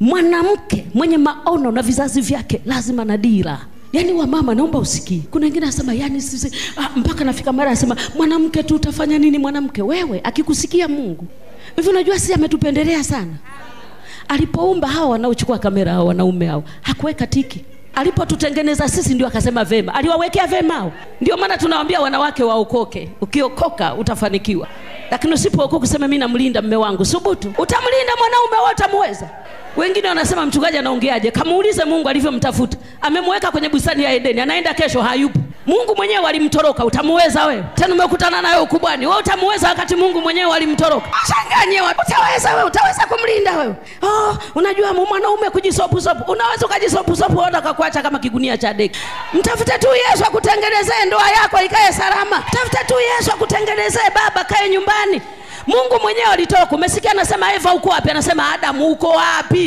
Mwanamke mwenye maono na vizazi vyake lazima na dira. Yani wa mama naomba usikie. Kuna wengine anasema yani sisi mpaka nafika mara anasema mwanamke tu utafanya nini mwanamke? Wewe akikusikia Mungu. Hivi unajua sisi ametupendelea sana. Alipoumba hao wanaochukua kamera hao wanaume hao, hakuweka tiki. Alipotutengeneza sisi ndio akasema vema. Aliwawekea vema hao. Ndio maana tunawaambia wanawake waokoke. Ukiokoka utafanikiwa. Lakini usipookoka kusema mimi namlinda mume wangu, subutu. Utamlinda mwanaume wote muweza. Wengine wanasema mchungaji anaongeaje? Kamuulize Mungu alivyomtafuta. Amemweka kwenye bustani ya Edeni, anaenda kesho hayupo. Mungu mwenyewe alimtoroka, utamuweza wewe? Tena umekutana naye ukubwani. Wewe utamuweza wakati Mungu mwenyewe alimtoroka? Ashanganye wewe. Utaweza wewe? Utaweza kumlinda wewe? Unajua mwanaume kujisopu sopu. Unaweza ukajisopu sopu hata akakuacha kama kigunia cha deki. Mtafute tu Yesu akutengenezee ndoa yako ikae salama. Mtafute tu Yesu akutengenezee baba kae nyumbani. Mungu mwenyewe alitoka. Umesikia anasema Eva uko wapi? Anasema Adamu uko wapi?